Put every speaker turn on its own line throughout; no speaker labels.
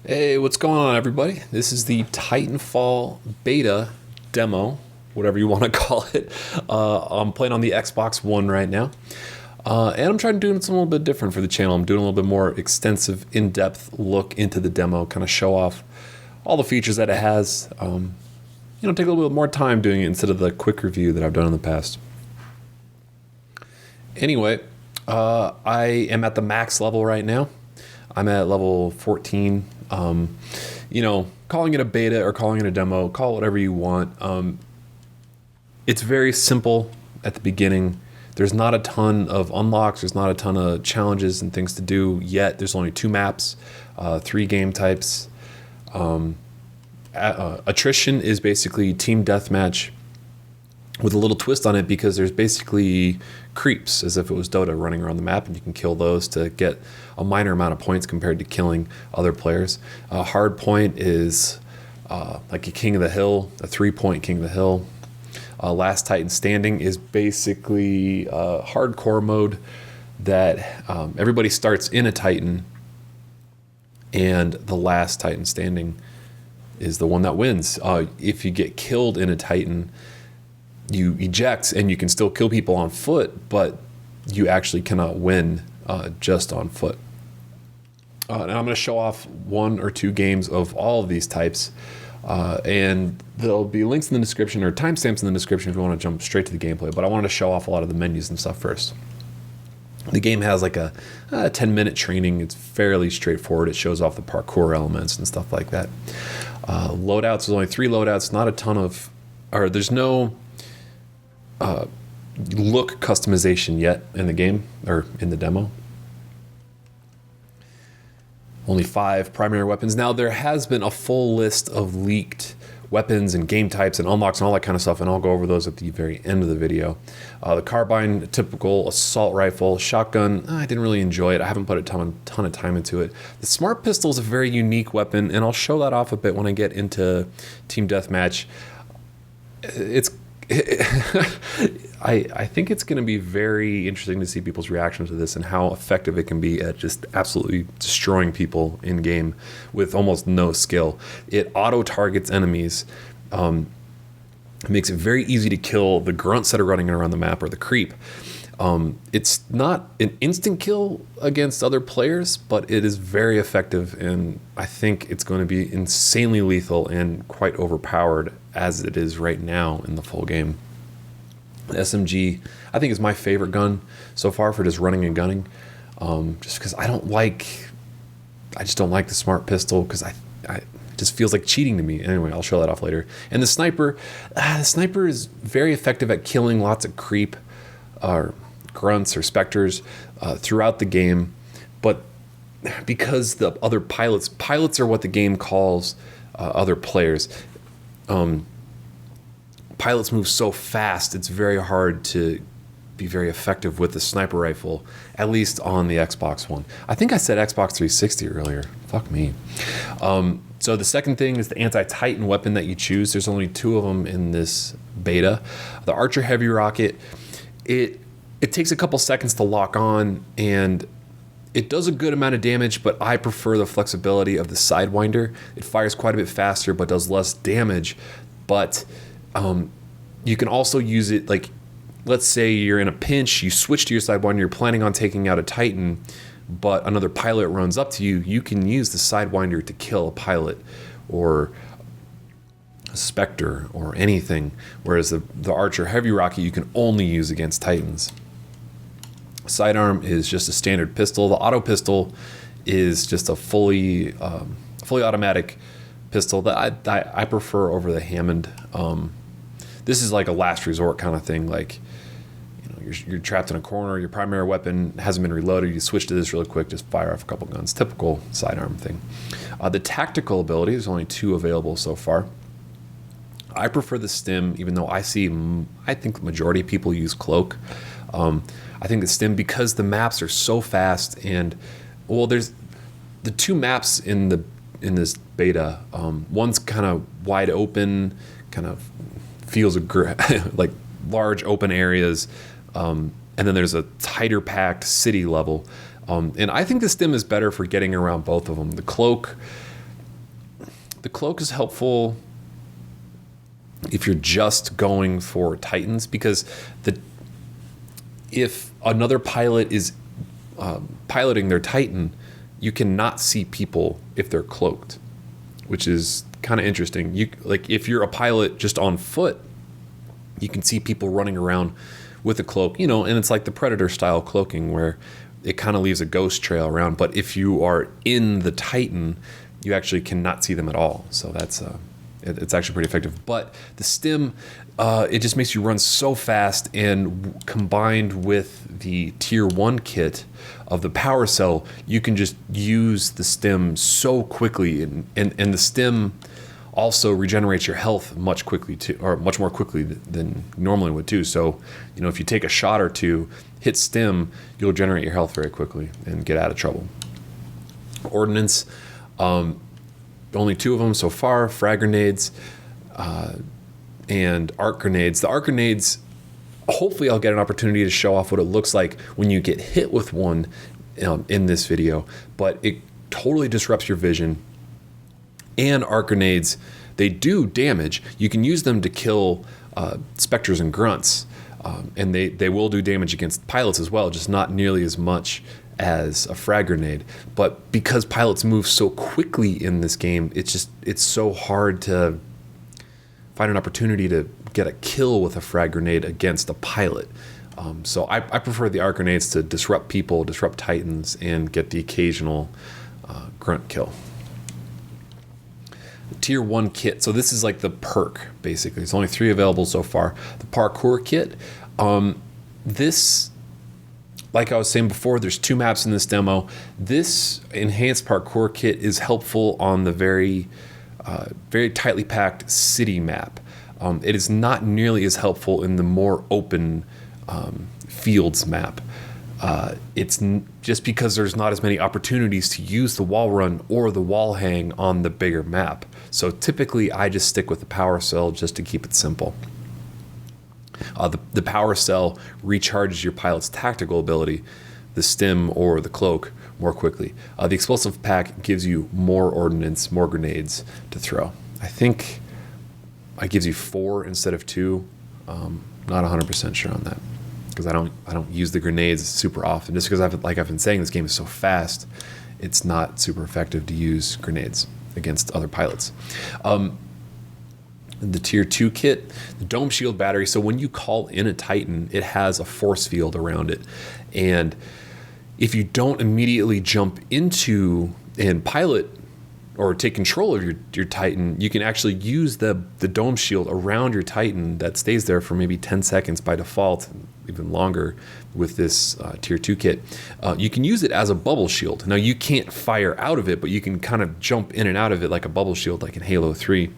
Hey, what's going on, everybody? This is the Titanfall beta demo, whatever you want to call it. I'm playing on the Xbox One right now, and I'm trying to do something a little bit different for the channel. I'm doing a little bit more extensive, in-depth look into the demo, kind of show off all the features that it has. Take a little bit more time doing it instead of the quick review that I've done in the past. Anyway, I am at the max level right now. I'm at level 14. Calling it a beta or calling it a demo, call it whatever you want. It's very simple at the beginning. There's not a ton of unlocks. There's not a ton of challenges and things to do yet. There's only 2 maps, 3 game types. Attrition is basically team deathmatch with a little twist on it because there's basically creeps, as if it was Dota, running around the map, and you can kill those to get a minor amount of points compared to killing other players. Hard point is like a King of the Hill, a 3-point King of the Hill. Last Titan Standing is basically hardcore mode that everybody starts in a Titan, and the last Titan standing is the one that wins. If you get killed in a Titan, you eject and you can still kill people on foot, but you actually cannot win just on foot. And I'm going to show off 1 or 2 games of all of these types, and there'll be links in the description or timestamps in the description if you want to jump straight to the gameplay, but I wanted to show off a lot of the menus and stuff first. The game has like a 10-minute training. It's fairly straightforward. It shows off the parkour elements and stuff like that. Loadouts, there's only 3 loadouts, not a ton of, or there's no look customization yet in the game or in the demo. Only 5 primary weapons. Now there has been a full list of leaked weapons and game types and unlocks and all that kind of stuff, and I'll go over those at the very end of the video. The carbine, typical assault rifle, shotgun, I didn't really enjoy it. I haven't put a ton of time into it. The smart pistol is a very unique weapon, and I'll show that off a bit when I get into team deathmatch. I think it's going to be very interesting to see people's reactions to this and how effective it can be at just absolutely destroying people in game with almost no skill. It auto targets enemies. It makes it very easy to kill the grunts that are running around the map or the creep. It's not an instant kill against other players, but it is very effective, and I think it's going to be insanely lethal and quite overpowered as it is right now in the full game. The SMG, I think, is my favorite gun so far for just running and gunning, just because I just don't like the smart pistol because it just feels like cheating to me. Anyway, I'll show that off later. And the sniper is very effective at killing lots of creep or grunts or specters throughout the game, but because the other pilots are what the game calls other players. Pilots move so fast, it's very hard to be very effective with the sniper rifle, at least on the Xbox One. I think I said Xbox 360 earlier. Fuck me. So the second thing is the anti-Titan weapon that you choose. There's only 2 of them in this beta. The Archer Heavy Rocket, it takes a couple seconds to lock on, and it does a good amount of damage, but I prefer the flexibility of the Sidewinder. It fires quite a bit faster, but does less damage. But you can also use it, like, let's say you're in a pinch, you switch to your Sidewinder, you're planning on taking out a Titan, but another pilot runs up to you, you can use the Sidewinder to kill a pilot or a Spectre or anything, whereas the Archer Heavy Rocket you can only use against Titans. Sidearm is just a standard pistol. The auto pistol is just a fully automatic pistol that I prefer over the Hammond. This is like a last resort kind of thing. Like, you're trapped in a corner, your primary weapon hasn't been reloaded, you switch to this really quick, just fire off a couple guns. Typical sidearm thing. The tactical ability, there's only 2 available so far. I prefer the stim, even though I think the majority of people use cloak. I think the stim, because the maps are so fast, and there's the 2 maps in this beta. One's kind of wide open, kind of feels like large open areas, and then there's a tighter packed city level. And I think the stim is better for getting around both of them. The cloak, the cloak is helpful if you're just going for Titans, because if another pilot is piloting their Titan, you cannot see people if they're cloaked, which is kind of interesting. If you're a pilot just on foot, you can see people running around with a cloak, and it's like the Predator style cloaking where it kind of leaves a ghost trail around. But if you are in the Titan, you actually cannot see them at all. So that's it's actually pretty effective. But the stim, it just makes you run so fast, and combined with the tier 1 kit of the power cell, you can just use the stim so quickly, and the stim also regenerates your health much more quickly than normally would too. So, if you take a shot or two, hit stim, you'll regenerate your health very quickly and get out of trouble. Ordnance, only 2 of them so far, frag grenades and arc grenades. The arc grenades, hopefully I'll get an opportunity to show off what it looks like when you get hit with one in this video, but it totally disrupts your vision. And arc grenades, they do damage. You can use them to kill specters and grunts, and they will do damage against pilots as well, just not nearly as much as a frag grenade. But because pilots move so quickly in this game, it's so hard to find an opportunity to get a kill with a frag grenade against a pilot. So I prefer the arc grenades to disrupt people, disrupt Titans, and get the occasional grunt kill. Tier 1 kit. So this is like the perk, basically. There's only 3 available so far. The parkour kit. This, like I was saying before, there's 2 maps in this demo. This enhanced parkour kit is helpful on the very tightly packed city map. It is not nearly as helpful in the more open fields map. It's just because there's not as many opportunities to use the wall run or the wall hang on the bigger map. So typically I just stick with the power cell just to keep it simple. The power cell recharges your pilot's tactical ability, the stim or the cloak, more quickly. The explosive pack gives you more ordnance, more grenades to throw. I think it gives you 4 instead of 2. Not 100% sure on that, because I don't use the grenades super often. Just because I've been saying, this game is so fast, it's not super effective to use grenades against other pilots. The tier 2 kit, the dome shield battery. So when you call in a Titan, it has a force field around it, and if you don't immediately jump into and pilot or take control of your Titan, you can actually use the dome shield around your Titan that stays there for maybe 10 seconds by default, even longer with this tier 2 kit. You can use it as a bubble shield. Now you can't fire out of it, but you can kind of jump in and out of it like a bubble shield, like in Halo 3,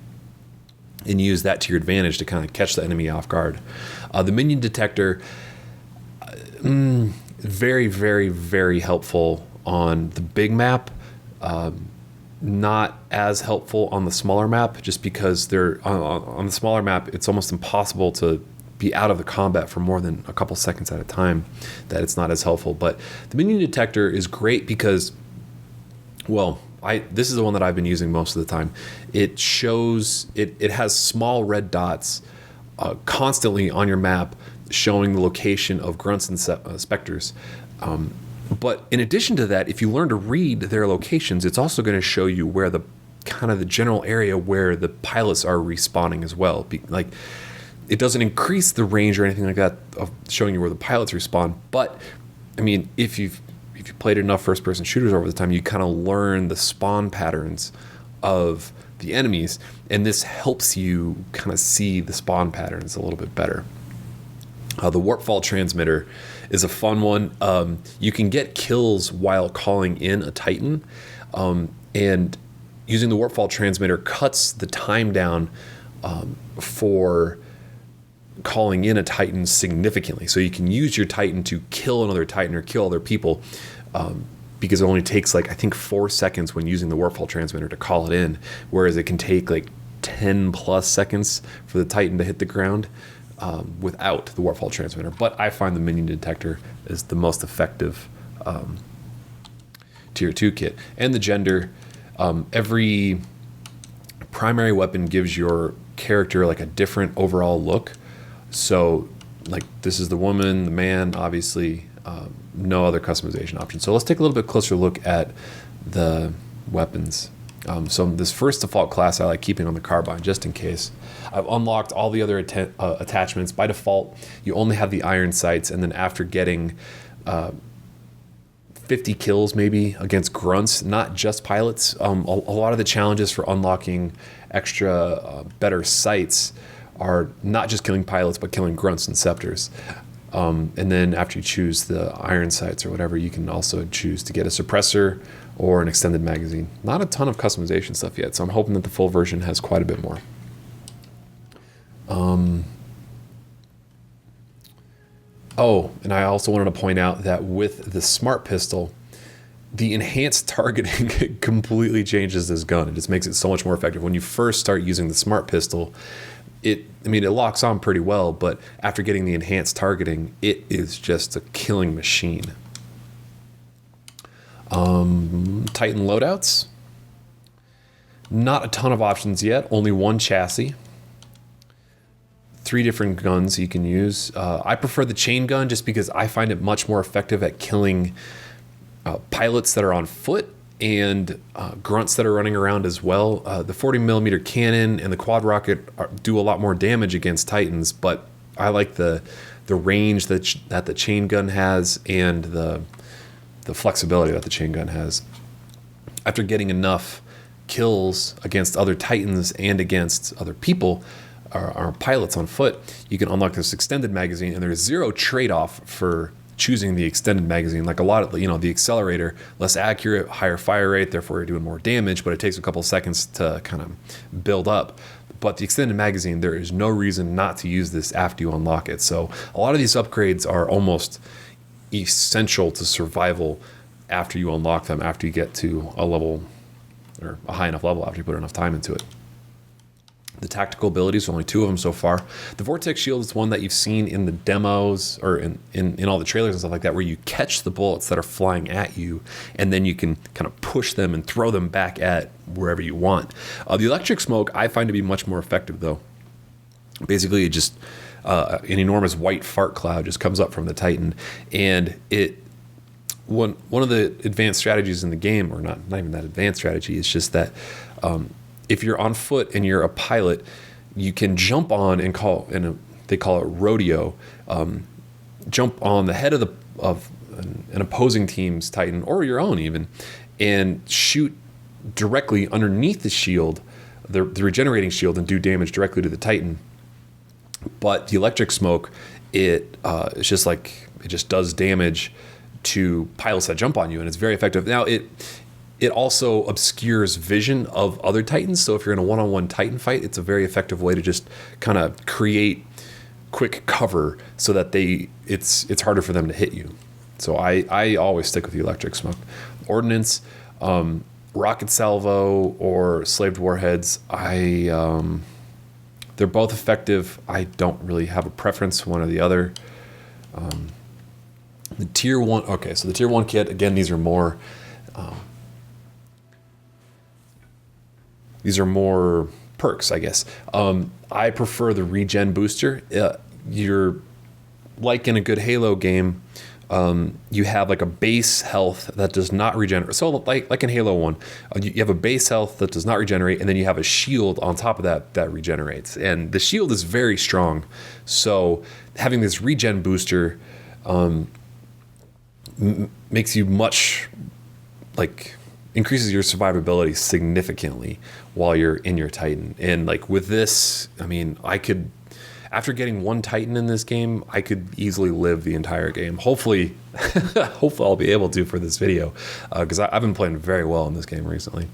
and use that to your advantage to kind of catch the enemy off guard. The minion detector, very, very, very helpful on the big map. Not as helpful on the smaller map, just because they're on the smaller map, it's almost impossible to be out of the combat for more than a couple seconds at a time, that it's not as helpful. But the minion detector is great because, well, this is the one that I've been using most of the time. It shows, it has small red dots constantly on your map showing the location of grunts and specters. But in addition to that, if you learn to read their locations, it's also going to show you where the general area where the pilots are respawning as well. Like, it doesn't increase the range or anything like that of showing you where the pilots respawn. But I mean, if you've played enough first-person shooters over the time, you kind of learn the spawn patterns of the enemies, and this helps you kind of see the spawn patterns a little bit better. The warp fault transmitter is a fun one. You can get kills while calling in a Titan, and using the warp fault transmitter cuts the time down for calling in a Titan significantly. So you can use your Titan to kill another Titan or kill other people, because it only takes, like, I think 4 seconds when using the warp fault transmitter to call it in, whereas it can take like 10 plus seconds for the Titan to hit the ground without the warp fault transmitter. But I find the minion detector is the most effective tier 2 kit. And the gender, every primary weapon gives your character like a different overall look. So like this is the woman, the man, obviously, no other customization options. So let's take a little bit closer look at the weapons. So this first default class I like keeping on the carbine just in case. I've unlocked all the other attachments. By default, you only have the iron sights, and then after getting 50 kills maybe against grunts, not just pilots, a lot of the challenges for unlocking extra better sights are not just killing pilots, but killing grunts and scepters. And then after you choose the iron sights or whatever, you can also choose to get a suppressor or an extended magazine. Not a ton of customization stuff yet, so I'm hoping that the full version has quite a bit more. Oh, and I also wanted to point out that with the smart pistol, the enhanced targeting completely changes this gun. It just makes it so much more effective. When you first start using the smart pistol, it locks on pretty well, but after getting the enhanced targeting, it is just a killing machine. Titan loadouts. Not a ton of options yet, only one chassis. 3 different guns you can use. I prefer the chain gun just because I find it much more effective at killing pilots that are on foot and grunts that are running around as well. The 40mm cannon and the quad rocket do a lot more damage against Titans, but I like the range that the chain gun has and the flexibility that the chain gun has. After getting enough kills against other Titans and against other people, or pilots on foot, you can unlock this extended magazine, and there's 0 trade-off for choosing the extended magazine. Like a lot of, the accelerator, less accurate, higher fire rate, therefore you're doing more damage, but it takes a couple seconds to kind of build up. But the extended magazine, there is no reason not to use this after you unlock it. So a lot of these upgrades are almost essential to survival after you unlock them, after you get to a level, or a high enough level, after you put enough time into it. The tactical abilities, only 2 of them so far. The Vortex Shield is one that you've seen in the demos or in all the trailers and stuff like that, where you catch the bullets that are flying at you, and then you can kind of push them and throw them back at wherever you want. The Electric Smoke I find to be much more effective, though. Basically, it just an enormous white fart cloud just comes up from the Titan, and one of the advanced strategies in the game, or not even that advanced strategy, is just that if you're on foot and you're a pilot, you can jump on they call it rodeo, jump on the head of an opposing team's Titan, or your own even, and shoot directly underneath the shield, the regenerating shield, and do damage directly to the Titan. But the Electric Smoke, it's just like, it just does damage to pilots that jump on you, and it's very effective. Now it also obscures vision of other Titans, so if you're in a one-on-one Titan fight, it's a very effective way to just kind of create quick cover so that it's harder for them to hit you. So I always stick with the Electric Smoke. Ordnance, rocket salvo, or slaved warheads, they're both effective. I don't really have a preference one or the other. The tier 1, okay, so the tier 1 kit, again, these are more perks, I guess. I prefer the regen booster. You're like in a good Halo game, you have like a base health that does not regenerate. So like in Halo 1, you have a base health that does not regenerate, and then you have a shield on top of that regenerates. And the shield is very strong. So having this regen booster makes you increases your survivability significantly while you're in your Titan. And like with this, after getting 1 Titan in this game, I could easily live the entire game. Hopefully I'll be able to for this video, because I've been playing very well in this game recently.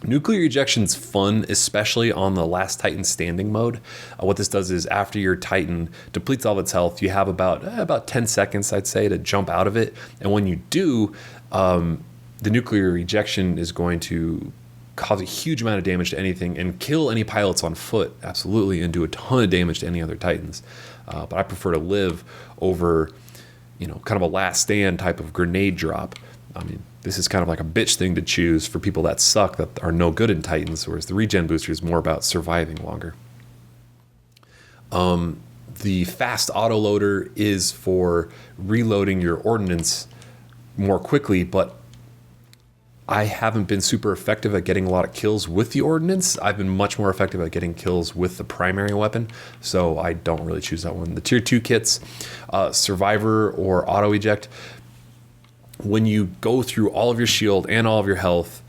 Nuclear ejection's fun, especially on the last Titan standing mode. What this does is after your Titan depletes all of its health, you have about 10 seconds, I'd say, to jump out of it. And when you do, the nuclear ejection is going to cause a huge amount of damage to anything and kill any pilots on foot, absolutely, and do a ton of damage to any other Titans. But I prefer to live over, kind of a last stand type of grenade drop. this is kind of like a bitch thing to choose for people that suck, that are no good in Titans, whereas the regen booster is more about surviving longer. The fast autoloader is for reloading your ordnance more quickly, but I haven't been super effective at getting a lot of kills with the ordnance. I've been much more effective at getting kills with the primary weapon, so I don't really choose that one. The tier 2 kits, survivor or auto eject, when you go through all of your shield and all of your health,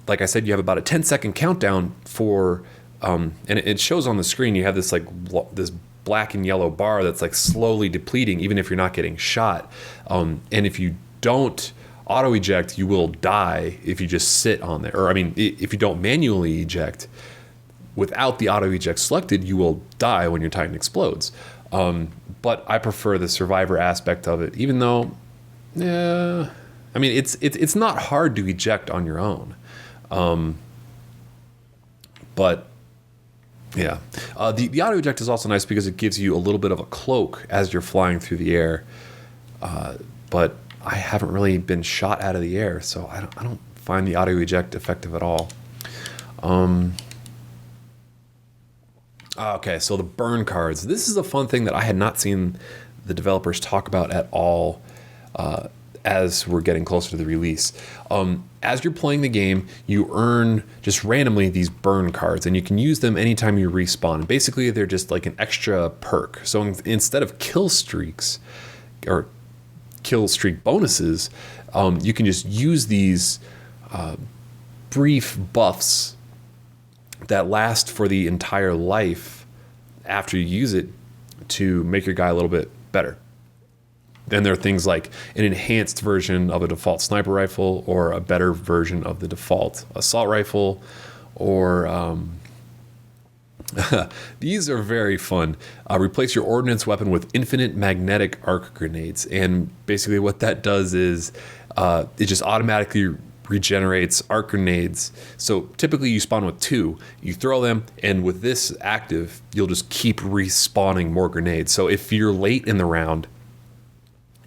like I said, you have about a 10-second countdown for, and it shows on the screen, you have this like this black and yellow bar that's like slowly depleting even if you're not getting shot. And if you don't auto eject, you will die if you just sit on there. Or I mean, if you don't manually eject without the auto eject selected, you will die when your Titan explodes. But I prefer the survivor aspect of it, even though, yeah, I mean, it's not hard to eject on your own. But yeah, the auto eject is also nice because it gives you a little bit of a cloak as you're flying through the air. But I haven't really been shot out of the air, so I don't find the auto eject effective at all. Okay, so the burn cards. This is a fun thing that I had not seen the developers talk about at all as we're getting closer to the release. As you're playing the game, you earn just randomly these burn cards, and you can use them anytime you respawn. Basically, they're just like an extra perk. So instead of kill streaks or kill streak bonuses, you can just use these brief buffs that last for the entire life after you use it to make your guy a little bit better. Then there are things like an enhanced version of a default sniper rifle, or a better version of the default assault rifle, or these are very fun. Replace your ordnance weapon with infinite magnetic arc grenades. And basically what that does is it just automatically regenerates arc grenades. So typically you spawn with 2, you throw them, and with this active, you'll just keep respawning more grenades. So if you're late in the round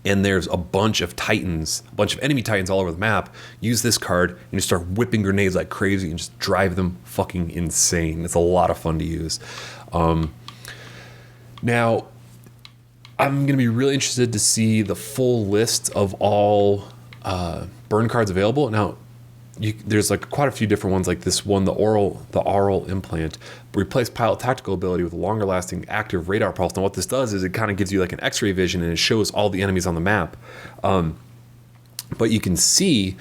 and there's a bunch of Titans, a bunch of enemy Titans all over the map, use this card and you start whipping grenades like crazy and just drive them fucking insane. It's a lot of fun to use. Now, I'm going to be really interested to see the full list of all burn cards available. Now, there's like quite a few different ones, like this one, the aural implant. Replace pilot tactical ability with a longer lasting active radar pulse. Now what this does is it kind of gives you like an x-ray vision, and it shows all the enemies on the map. But you can see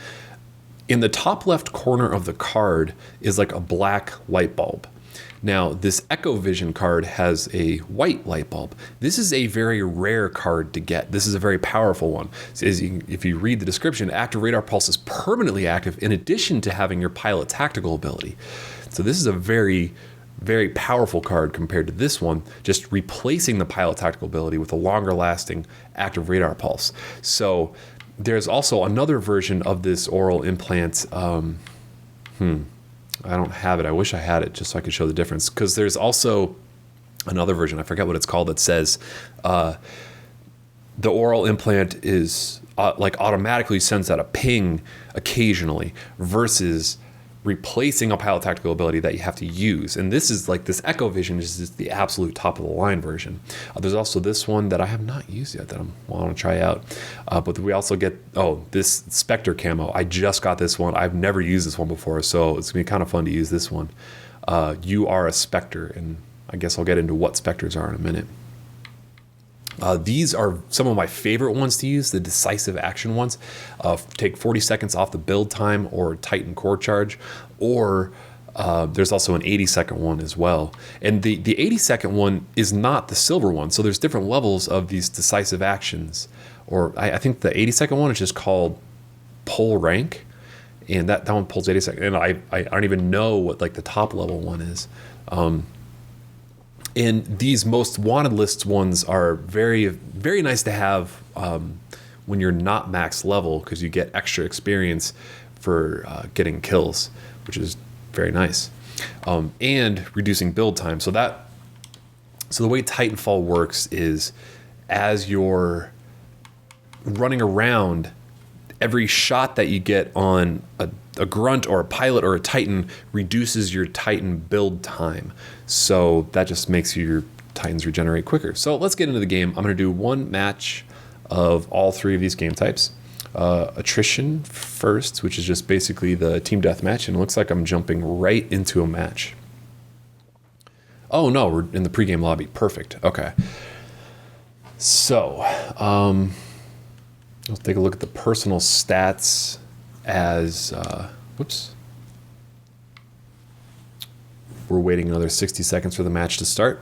in the top left corner of the card is like a black light bulb. Now, this Echo Vision card has a white light bulb. This is a very rare card to get. This is a very powerful one. So if you read the description, Active Radar Pulse is permanently active in addition to having your pilot tactical ability. So this is a very, very powerful card compared to this one, just replacing the pilot tactical ability with a longer lasting Active Radar Pulse. So there's also another version of this aural implant. I don't have it. I wish I had it just so I could show the difference, because there's also another version, I forget what it's called, that says the aural implant is like automatically sends out a ping occasionally, versus replacing a pilot tactical ability that you have to use. And this is like, this Echo Vision is just the absolute top of the line version. There's also this one that I have not used yet that I want to try out. But we also get, this Spectre camo. I just got this one. I've never used this one before, so it's gonna be kind of fun to use this one. You are a Spectre, and I guess I'll get into what Spectres are in a minute. These are some of my favorite ones to use, the decisive action ones. Take 40 seconds off the build time or Titan core charge, or there's also an 80-second one as well. And the 80-second one is not the silver one, so there's different levels of these decisive actions. Or I think the 80-second one is just called pull rank, and that one pulls 80 seconds. And I don't even know what like the top level one is. And these most wanted lists ones are very, very nice to have when you're not max level, because you get extra experience for getting kills, which is very nice. And reducing build time. So the way Titanfall works is, as you're running around, every shot that you get on a grunt or a pilot or a Titan reduces your Titan build time. So that just makes your Titans regenerate quicker. So let's get into the game. I'm going to do one match of all three of these game types. Attrition first, which is just basically the team deathmatch, and it looks like I'm jumping right into a match. Oh no, we're in the pregame lobby. Perfect. Okay. So, let's take a look at the personal stats as, whoops. We're waiting another 60 seconds for the match to start.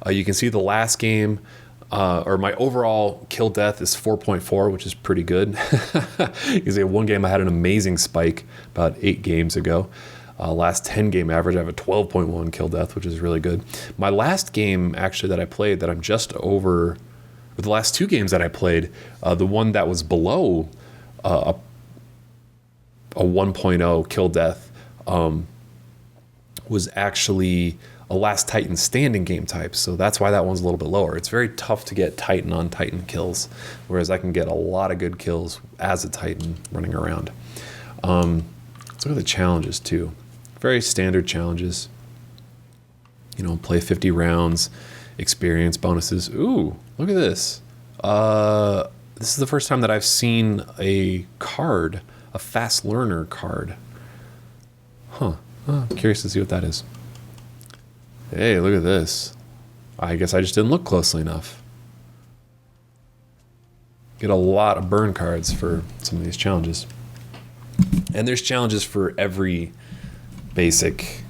You can see the last game, or my overall kill death is 4.4, which is pretty good. You can see one game I had an amazing spike about 8 games ago. Last 10 game average, I have a 12.1 kill death, which is really good. My last game actually that I played that I'm just over, with the last 2 games that I played, the one that was below a 1.0 kill death was actually a last Titan standing game type, so that's why that one's a little bit lower. It's very tough to get Titan on Titan kills, whereas I can get a lot of good kills as a Titan running around. Let's look at the challenges too. Very standard challenges. You know, play 50 rounds, experience bonuses. Ooh, look at this. This is the first time that I've seen a card, a fast learner card. Huh. I'm curious to see what that is. Hey, look at this. I guess I just didn't look closely enough. Get a lot of burn cards for some of these challenges. And there's challenges for every basic,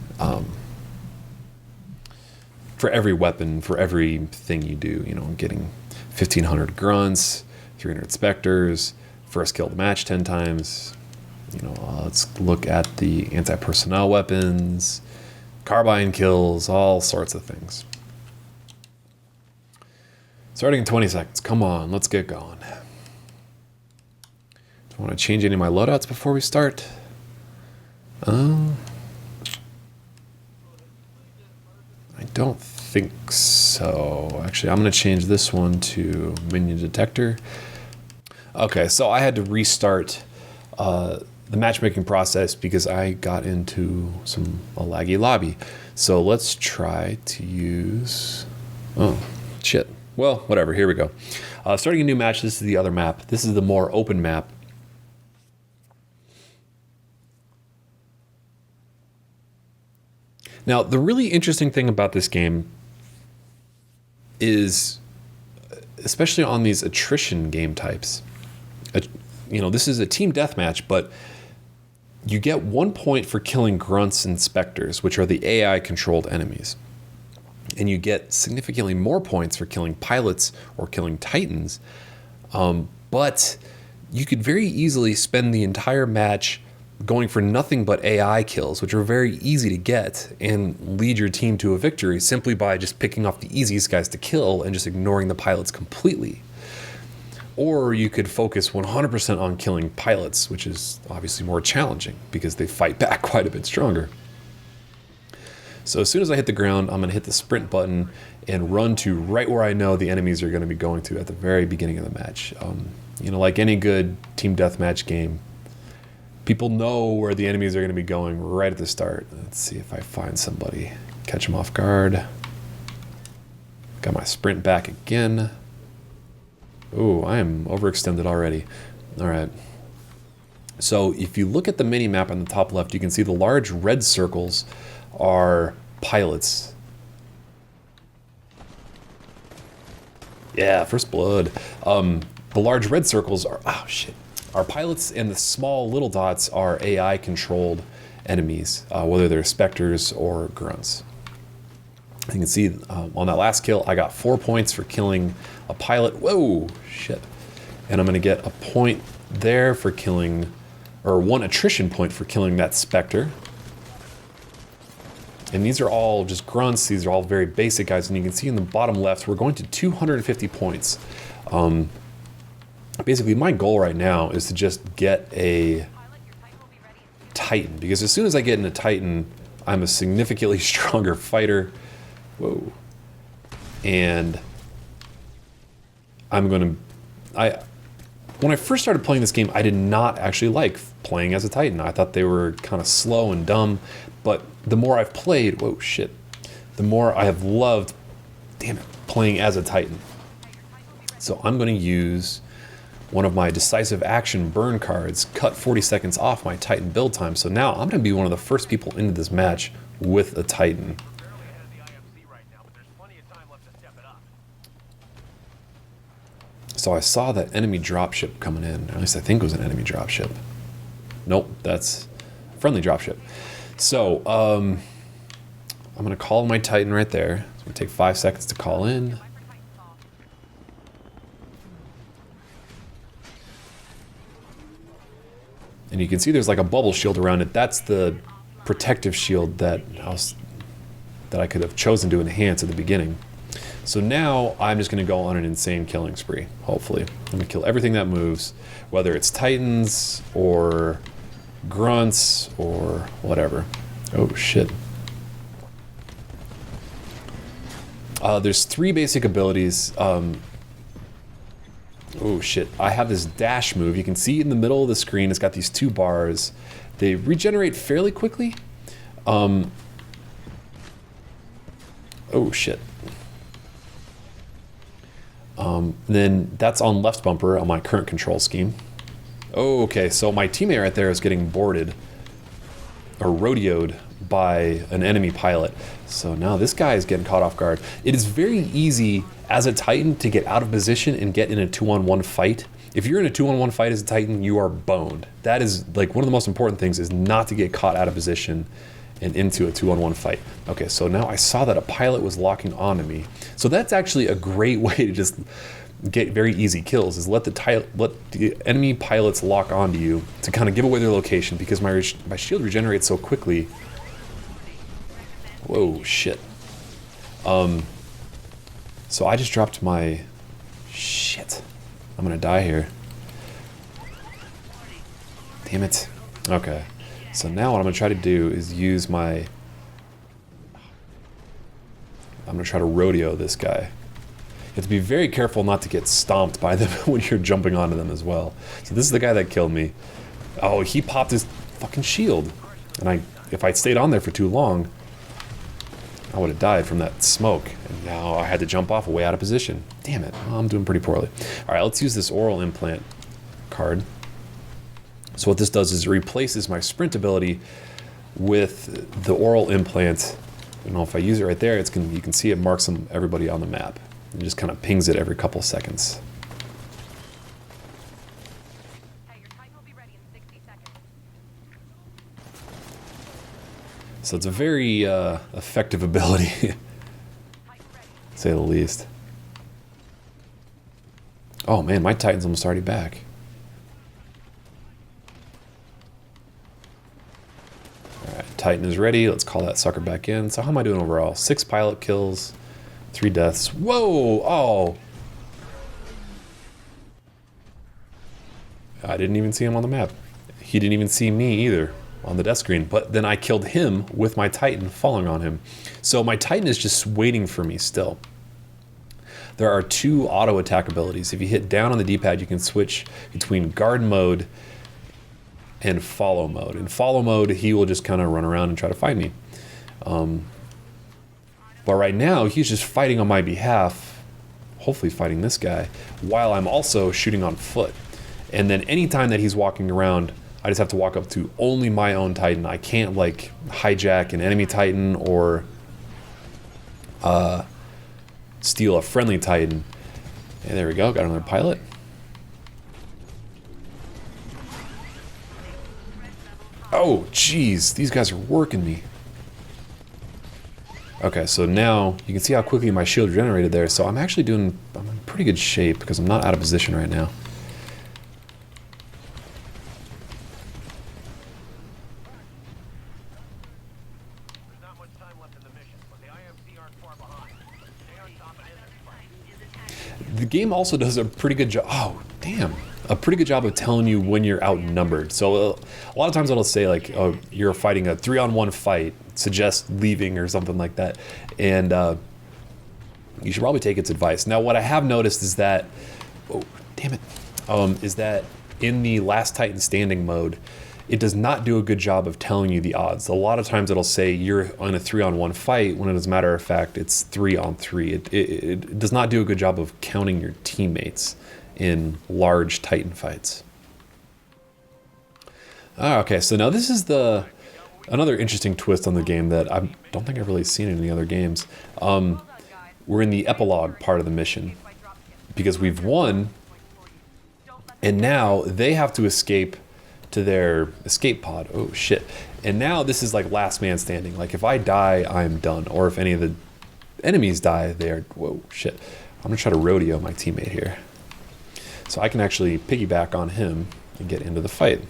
for every weapon, for everything you do. You know, getting 1,500 grunts, 300 specters, first kill the match 10 times. You know, let's look at the anti-personnel weapons, carbine kills, all sorts of things. Starting in 20 seconds. Come on, let's get going. Do I want to change any of my loadouts before we start? I don't think so. Actually, I'm going to change this one to minion detector. Okay, so I had to restart the matchmaking process because I got into a laggy lobby. So let's try to use, oh shit. Well, whatever, here we go. Starting a new match, this is the other map. This is the more open map. Now, the really interesting thing about this game is, especially on these attrition game types, you know, this is a team deathmatch, but you get 1 point for killing grunts and specters, which are the AI-controlled enemies. And you get significantly more points for killing pilots or killing Titans. But you could very easily spend the entire match going for nothing but AI kills, which are very easy to get, and lead your team to a victory simply by just picking off the easiest guys to kill and just ignoring the pilots completely. Or you could focus 100% on killing pilots, which is obviously more challenging because they fight back quite a bit stronger. So as soon as I hit the ground, I'm going to hit the sprint button and run to right where I know the enemies are going to be going to at the very beginning of the match. You know, like any good team deathmatch game, people know where the enemies are going to be going right at the start. Let's see if I find somebody. Catch them off guard. Got my sprint back again. Ooh, I am overextended already. All right. So if you look at the mini map on the top left, you can see the large red circles are pilots. Yeah, first blood. The large red circles are, oh shit, are pilots, and the small little dots are AI controlled enemies, whether they're specters or grunts. You can see on that last kill, I got 4 points for killing a pilot. Whoa, shit. And I'm going to get a point there for killing, or 1 attrition point for killing that specter. And these are all just grunts. These are all very basic guys. And you can see in the bottom left, we're going to 250 points. Basically, my goal right now is to just get a Titan. Because as soon as I get into Titan, I'm a significantly stronger fighter. Whoa. And I'm going to... When I first started playing this game, I did not actually like playing as a Titan. I thought they were kind of slow and dumb, but the more I've played, whoa, shit, the more I have loved, damn it, playing as a Titan. So I'm going to use one of my decisive action burn cards, cut 40 seconds off my Titan build time. So now I'm going to be one of the first people into this match with a Titan. So I saw that enemy dropship coming in. At least I think it was an enemy dropship. Nope, that's a friendly dropship. So I'm going to call my Titan right there. It's going to take 5 seconds to call in. And you can see there's like a bubble shield around it. That's the protective shield that I could have chosen to enhance at the beginning. So now I'm just going to go on an insane killing spree, hopefully. I'm going to kill everything that moves, whether it's Titans or grunts or whatever. Oh, shit. There's 3 basic abilities. Oh, shit. I have this dash move. You can see in the middle of the screen, it's got these 2 bars. They regenerate fairly quickly. Oh, shit. Then that's on left bumper on my current control scheme. Oh, okay, so my teammate right there is getting boarded or rodeoed by an enemy pilot. So now this guy is getting caught off guard. It is very easy as a Titan to get out of position and get in a 2-on-1 fight. If you're in a 2-on-1 fight as a Titan, you are boned. That is like one of the most important things, is not to get caught out of position and into a 2-on-1 fight. Okay, so now I saw that a pilot was locking onto me. So that's actually a great way to just get very easy kills, is let the enemy pilots lock onto you to kind of give away their location, because my shield regenerates so quickly. Whoa, shit. So I just dropped my... Shit. I'm gonna die here. Damn it. Okay. So now what I'm gonna try to do is use my... I'm gonna try to rodeo this guy. You have to be very careful not to get stomped by them when you're jumping onto them as well. So this is the guy that killed me. Oh, he popped his fucking shield. And if I'd stayed on there for too long, I would have died from that smoke. And now I had to jump off way out of position. Damn it. Well, I'm doing pretty poorly. All right, let's use this oral implant card. So what this does is it replaces my sprint ability with the oral implant. You know, if I use it right there, you can see it marks everybody on the map. It just kind of pings it every couple seconds.
Hey, your Titan will be ready in 60 seconds.
So it's a very effective ability, to say the least. Oh man, my Titan's almost already back. Alright, Titan is ready. Let's call that sucker back in. So how am I doing overall? 6 pilot kills. 3 deaths. Whoa! Oh! I didn't even see him on the map. He didn't even see me either on the death screen. But then I killed him with my Titan falling on him. So my Titan is just waiting for me still. There are 2 auto attack abilities. If you hit down on the D-pad, you can switch between guard mode and follow mode. In follow mode, he will just kind of run around and try to find me. But right now, he's just fighting on my behalf, hopefully fighting this guy, while I'm also shooting on foot. And then anytime that he's walking around, I just have to walk up to only my own Titan. I can't, like, hijack an enemy Titan or steal a friendly Titan. And there we go, got another pilot. Oh, jeez, these guys are working me. Okay, so now you can see how quickly my shield regenerated there. So I'm actually I'm in pretty good shape because I'm not out of position right now.
There's not much time left in the mission, but the IMC aren't far behind. Stay on top of it.
The game also does a pretty good job. Oh, damn. A pretty good job of telling you when you're outnumbered. So a lot of times it'll say like, oh, you're fighting a 3-on-1 fight, suggest leaving or something like that. And you should probably take its advice. Now what I have noticed is that, oh, damn it. is that in the Last Titan Standing mode, it does not do a good job of telling you the odds. A lot of times it'll say you're on a 3-on-1 fight, when as a matter of fact, it's 3-on-3. It does not do a good job of counting your teammates in large Titan fights. Okay, so now this is another interesting twist on the game that I don't think I've really seen in any other games. We're in the epilogue part of the mission because we've won, and now they have to escape to their escape pod. Oh shit. And now this is like last man standing. Like if I die, I'm done. Or if any of the enemies die, they are, whoa, shit. I'm gonna try to rodeo my teammate here. So I can actually piggyback on him and get into the fight.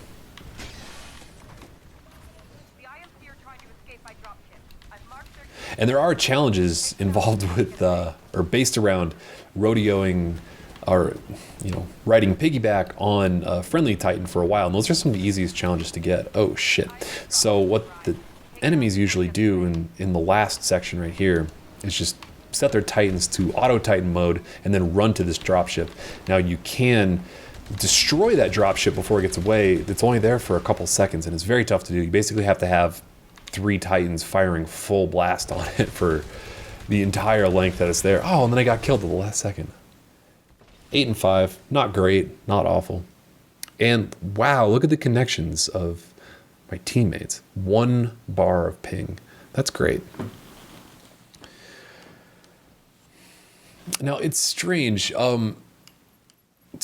The IMC are trying to escape by dropship. I've marked their...
And there are challenges involved with, or based around rodeoing, or riding piggyback on a friendly Titan for a while, and those are some of the easiest challenges to get. Oh shit. So what the enemies usually do in the last section right here is just set their Titans to auto Titan mode and then run to this dropship. Now you can destroy that dropship before it gets away. It's only there for a couple seconds and it's very tough to do. You basically have to have 3 Titans firing full blast on it for the entire length that it's there. Oh, and then I got killed at the last second. 8 and 5, not great, not awful. And wow, look at the connections of my teammates. 1 bar of ping. That's great. Now it's strange. So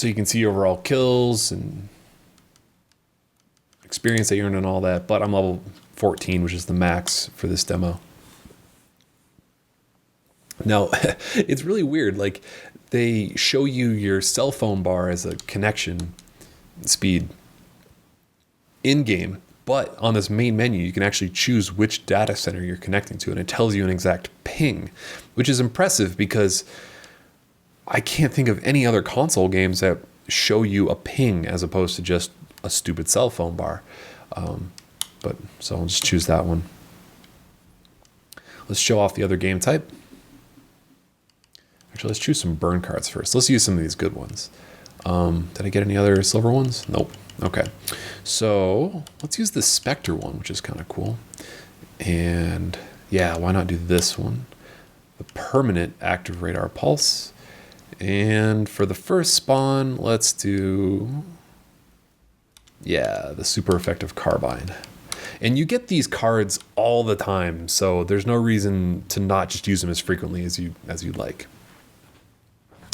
you can see overall kills and experience that you earn and all that, but I'm level 14, which is the max for this demo. Now, it's really weird. Like, they show you your cell phone bar as a connection speed in-game, but on this main menu, you can actually choose which data center you're connecting to, and it tells you an exact ping, which is impressive because I can't think of any other console games that show you a ping as opposed to just a stupid cell phone bar. But so I'll just choose that one. Let's show off the other game type. Actually, let's choose some burn cards first. Let's use some of these good ones. Did I get any other silver ones? Nope. Okay. So let's use the Spectre one, which is kind of cool. And yeah, why not do this one? The permanent active radar pulse. And for the first spawn, let's do, yeah, the super effective carbine. And you get these cards all the time, so there's no reason to not just use them as frequently as you'd like.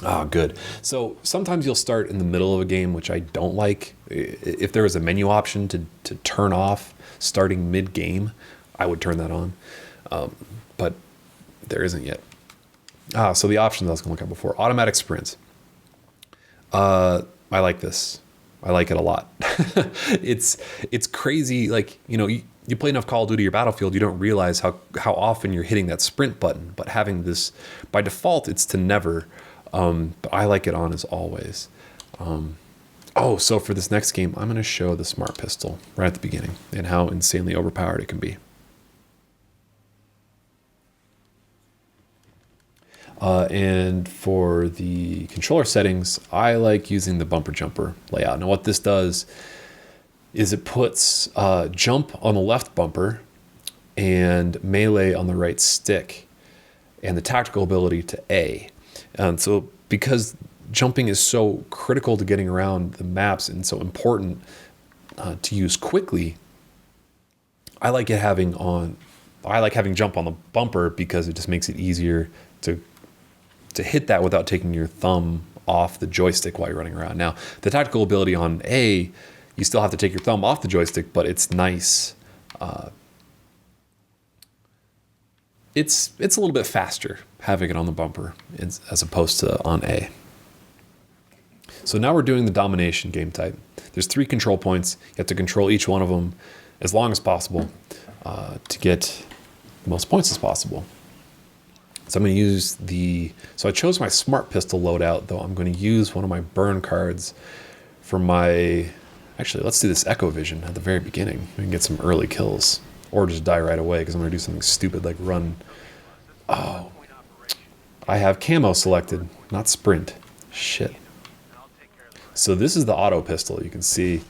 Ah, good. So sometimes you'll start in the middle of a game, which I don't like. If there was a menu option to turn off starting mid-game, I would turn that on. But there isn't yet. So the options I was going to look at before. Automatic sprint. I like this. I like it a lot. It's crazy. Like, you play enough Call of Duty or Battlefield, you don't realize how often you're hitting that sprint button. But having this, by default, it's to never. But I like it on as always. So for this next game, I'm going to show the Smart Pistol right at the beginning and how insanely overpowered it can be. And for the controller settings, I like using the bumper jumper layout. Now what this does is it puts jump on the left bumper and melee on the right stick and the tactical ability to A. And so because jumping is so critical to getting around the maps and so important to use quickly, I like having jump on the bumper because it just makes it easier to hit that without taking your thumb off the joystick while you're running around. Now, the tactical ability on A, you still have to take your thumb off the joystick, but it's nice. It's a little bit faster having it on the bumper as opposed to on A. So now we're doing the domination game type. There's 3 control points. You have to control each one of them as long as possible to get the most points as possible. So I'm going to use so I chose my Smart Pistol loadout, though I'm going to use one of my burn cards for actually, let's do this Echo Vision at the very beginning. We can get some early kills, or just die right away, because I'm going to do something stupid like run. Oh, I have camo selected, not sprint. Shit. So this is the auto pistol. You can see.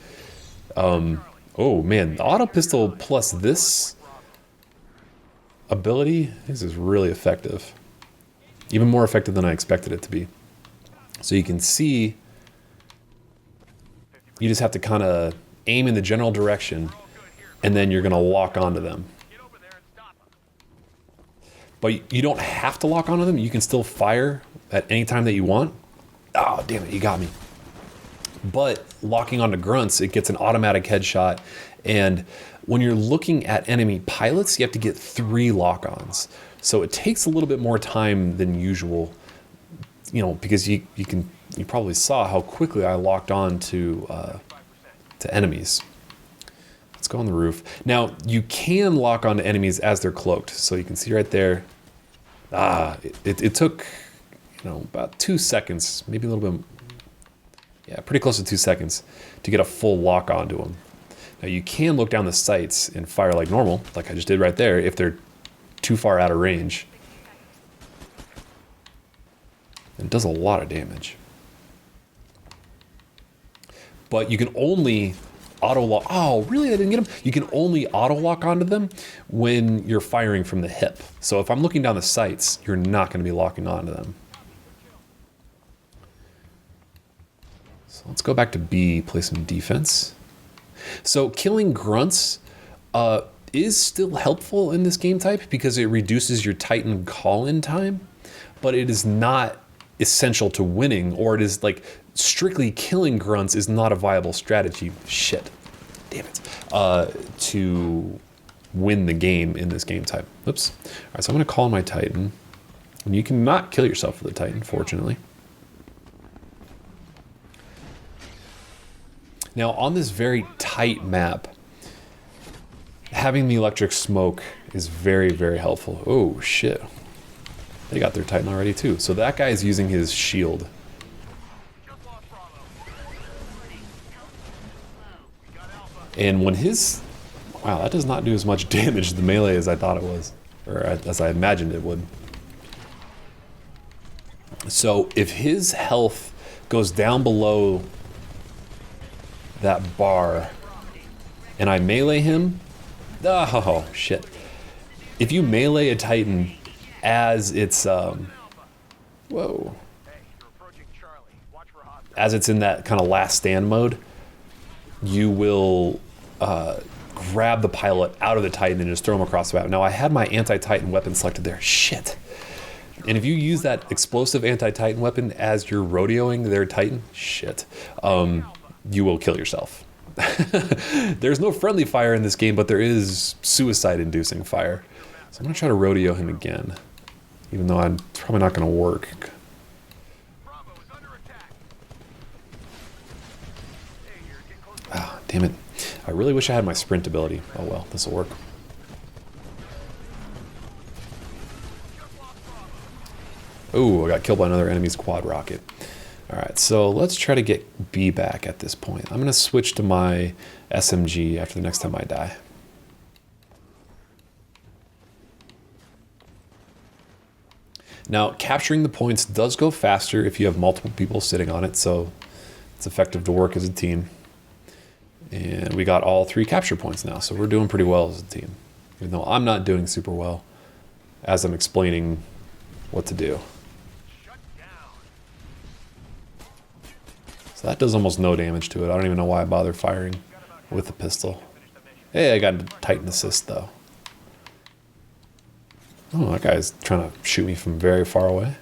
Oh man, the auto pistol plus this ability, this is really effective. Even more effective than I expected it to be. So you can see, you just have to kind of aim in the general direction, and then you're going to lock onto them. But you don't have to lock onto them. You can still fire at any time that you want. Oh, damn it, you got me. But locking onto grunts, it gets an automatic headshot. And when you're looking at enemy pilots, you have to get 3 lock-ons. So it takes a little bit more time than usual, you know, because you probably saw how quickly I locked on to enemies. Let's go on the roof. Now, you can lock onto enemies as they're cloaked. So you can see right there. It took, you know, about 2 seconds, maybe a little bit. Yeah, pretty close to 2 seconds to get a full lock onto them. Now you can look down the sights and fire like normal, like I just did right there, if they're too far out of range. And it does a lot of damage. But you can only auto-lock... Oh, really? I didn't get them? You can only auto-lock onto them when you're firing from the hip. So if I'm looking down the sights, you're not going to be locking onto them. So let's go back to B, play some defense. So killing grunts is still helpful in this game type because it reduces your Titan call-in time, but it is not essential to winning, or it is like strictly killing grunts is not a viable strategy. Shit. Damn it. To win the game in this game type. Oops. All right, so I'm going to call my Titan. And you cannot kill yourself with a Titan, fortunately. Now, on this very tight map, having the electric smoke is very, very helpful. Oh, shit. They got their Titan already, too. So that guy is using his shield. And when his... Wow, that does not do as much damage to the melee as I thought it was. Or as I imagined it would. So if his health goes down below that bar and I melee him, oh shit. If you melee a Titan as it's whoa, as it's in that kind of last stand mode, you will grab the pilot out of the Titan and just throw him across the map. Now I had my anti-Titan weapon selected there. Shit. And if you use that explosive anti-Titan weapon as you're rodeoing their Titan, shit, you will kill yourself. There's no friendly fire in this game, but there is suicide-inducing fire. So I'm going to try to rodeo him again, even though it's probably not going to work. Ah, damn it. I really wish I had my sprint ability. Oh well, this will work. Ooh, I got killed by another enemy's quad rocket. Alright, so let's try to get B back at this point. I'm going to switch to my SMG after the next time I die. Now, capturing the points does go faster if you have multiple people sitting on it, so it's effective to work as a team. And we got all 3 capture points now, so we're doing pretty well as a team. Even though I'm not doing super well as I'm explaining what to do. So that does almost no damage to it. I don't even know why I bother firing with the pistol. Hey, I got a Titan assist though. Oh, that guy's trying to shoot me from very far away.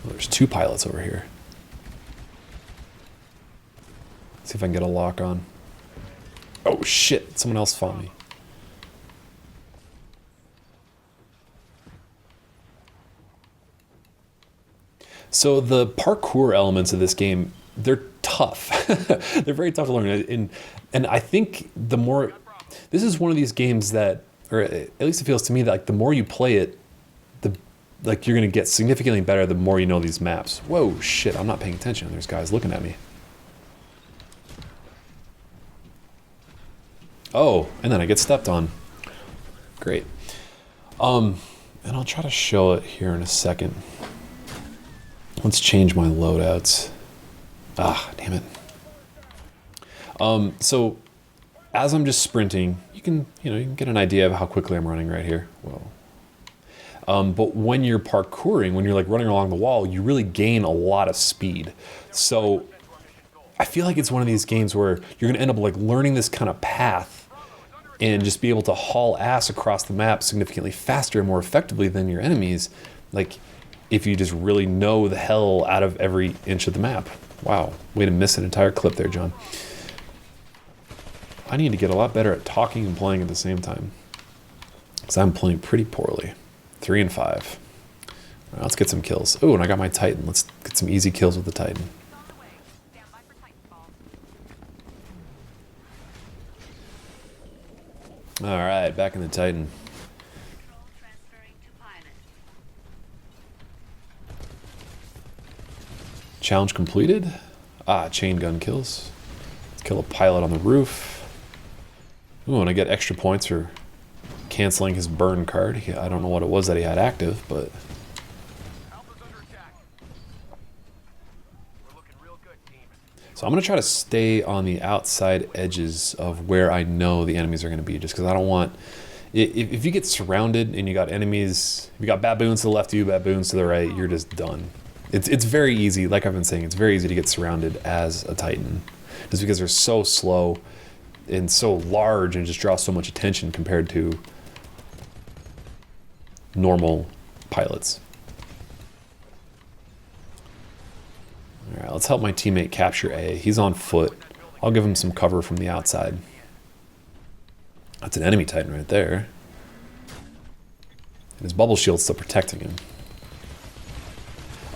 Oh, there's 2 pilots over here. Let's see if I can get a lock on. Oh shit, someone else fought me. So the parkour elements of this game, they're tough. They're very tough to learn. And I think the more... This is one of these games that, or at least it feels to me that like the more you play it, like you're going to get significantly better the more you know these maps. Whoa, shit, I'm not paying attention. There's guys looking at me. Oh, and then I get stepped on. Great. And I'll try to show it here in a second. Let's change my loadouts. Ah, damn it. So as I'm just sprinting, you can get an idea of how quickly I'm running right here. Whoa. But when you're parkouring, when you're like running along the wall, you really gain a lot of speed. So I feel like it's one of these games where you're gonna end up like learning this kind of path and just be able to haul ass across the map significantly faster and more effectively than your enemies. Like if you just really know the hell out of every inch of the map. Wow, way to miss an entire clip there, John. I need to get a lot better at talking and playing at the same time, because I'm playing pretty poorly. 3 and 5. All right, let's get some kills. Oh, and I got my Titan. Let's get some easy kills with the Titan.
On the way. Stand by for Titanfall.
All right, back in the Titan.
Control transferring to pilot.
Challenge completed. Ah, chain gun kills. Let's kill a pilot on the roof. Ooh, and I get extra points for canceling his burn card. I don't know what it was that he had active, but...
Alpha's under attack. We're looking real good, team.
So I'm going to try to stay on the outside edges of where I know the enemies are going to be, just because I don't want... If you get surrounded and you got enemies, if you got baboons to the left of you, baboons to the right, you're just done. It's very easy, like I've been saying, it's very easy to get surrounded as a Titan, just because they're so slow and so large and just draw so much attention compared to normal pilots. All right, let's help my teammate capture A. He's on foot. I'll give him some cover from the outside. That's an enemy Titan right there. And his bubble shield's still protecting him.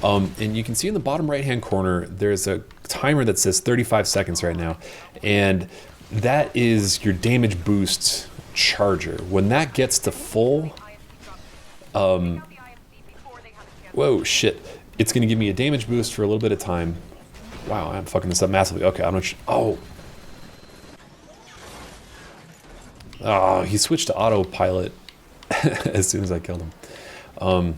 And you can see in the bottom right-hand corner, there's a timer that says 35 seconds right now. And that is your damage boost charger. When that gets to full, whoa, shit. It's going to give me a damage boost for a little bit of time. Wow, I'm fucking this up massively. Okay, I'm not oh. Oh, he switched to autopilot as soon as I killed him.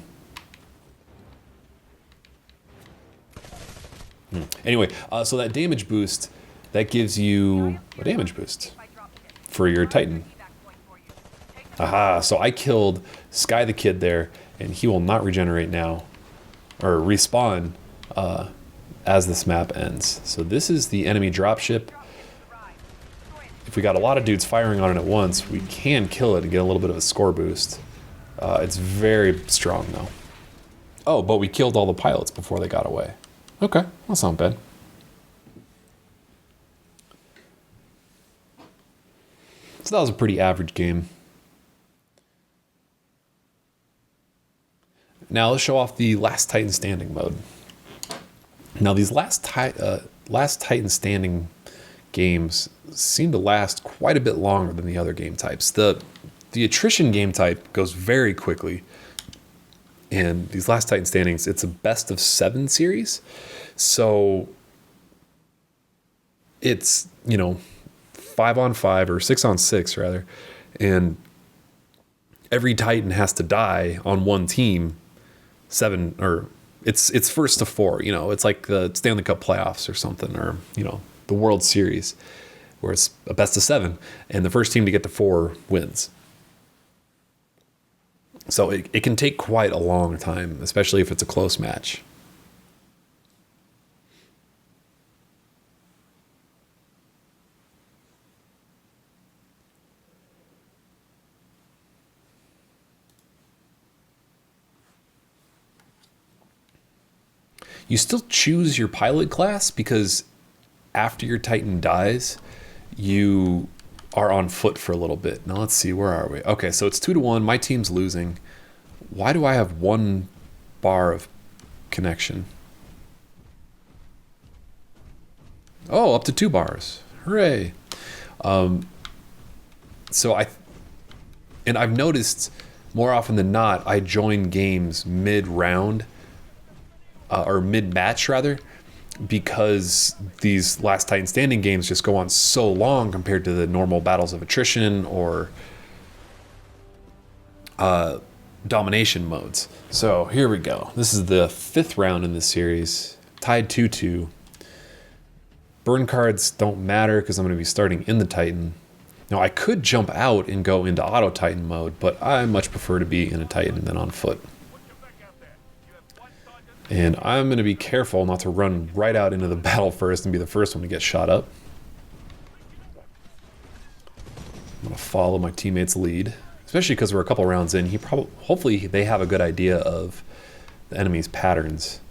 Anyway, so that damage boost, that gives you a damage boost for your Titan. Aha, so I killed Sky the Kid there, and he will not regenerate now, or respawn as this map ends. So this is the enemy dropship. If we got a lot of dudes firing on it at once, we can kill it and get a little bit of a score boost. It's very strong though. Oh, but we killed all the pilots before they got away. Okay, that's not bad. So that was a pretty average game. Now let's show off the Last Titan Standing mode. Now these Last Titan Standing games seem to last quite a bit longer than the other game types. The attrition game type goes very quickly. And these Last Titan Standings, it's a best of 7 series. So it's, 5-on-5 or 6-on-6 rather. And every Titan has to die on one team. 7 or it's first to 4, it's like the Stanley Cup playoffs or something, or, the World Series where it's a best of 7 and the first team to get to 4 wins. So it can take quite a long time, especially if it's a close match. You still choose your pilot class because after your Titan dies, you are on foot for a little bit. Now let's see, where are we? Okay, so it's 2-1. My team's losing. Why do I have 1 bar of connection? Oh, up to 2 bars. Hooray. So I've noticed more often than not, I join games mid-round, or mid-match rather, because these Last Titan Standing games just go on so long compared to the normal battles of attrition or domination modes. So here we go. This is the 5th round in this series, tied 2-2. Burn cards don't matter because I'm going to be starting in the Titan. Now I could jump out and go into auto Titan mode, but I much prefer to be in a Titan than on foot. And I'm going to be careful not to run right out into the battle first and be the first one to get shot up. I'm going to follow my teammate's lead, especially because we're a couple rounds in. Hopefully they have a good idea of the enemy's patterns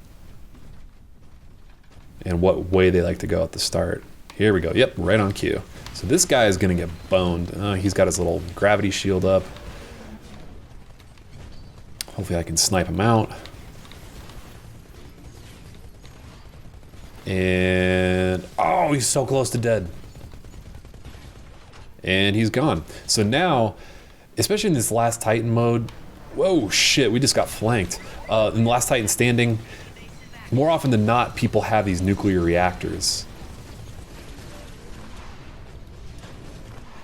and what way they like to go at the start. Here we go. Yep, right on cue. So this guy is going to get boned. He's got his little gravity shield up. Hopefully I can snipe him out. And oh, he's so close to dead. And he's gone. So now, especially in this last Titan mode, whoa, shit, we just got flanked. In the last Titan standing, more often than not, people have these nuclear reactors.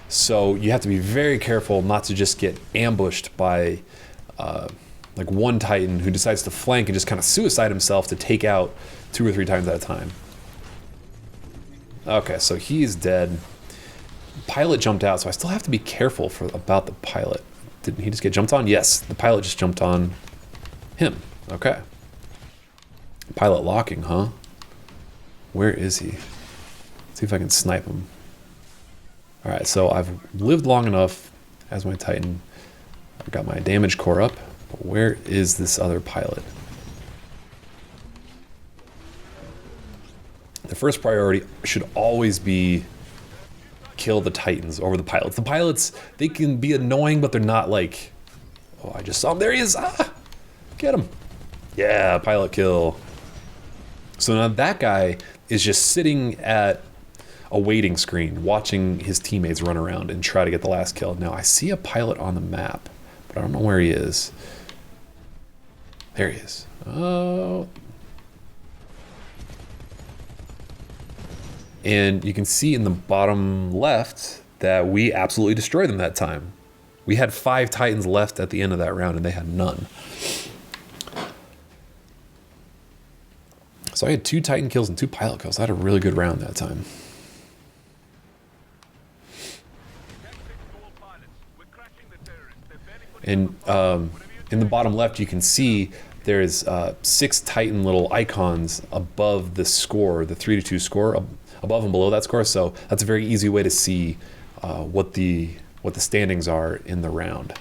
So you have to be very careful not to just get ambushed by like one Titan who decides to flank and just kind of suicide himself to take out 2 or 3 Titans at a time. Okay, so he's dead. Pilot jumped out, so I still have to be careful about the pilot. Didn't he just get jumped on? Yes, the pilot just jumped on him. Okay. Pilot locking, huh? Where is he? Let's see if I can snipe him. Alright, so I've lived long enough as my Titan. I've got my damage core up. But where is this other pilot? The first priority should always be kill the Titans over the pilots. The pilots, they can be annoying, but they're not like, oh, I just saw him. There he is. Ah, get him. Yeah, pilot kill. So now that guy is just sitting at a waiting screen, watching his teammates run around and try to get the last kill. Now I see a pilot on the map, but I don't know where he is. There he is. Oh. And you can see in the bottom left that we absolutely destroyed them that time. We had 5 Titans left at the end of that round and they had none. So I had 2 Titan kills and 2 pilot kills. I had a really good round that time. And in the bottom left you can see there's 6 Titan little icons above the score, the 3-2 score, above and below that score. So that's a very easy way to see what the standings are in the round.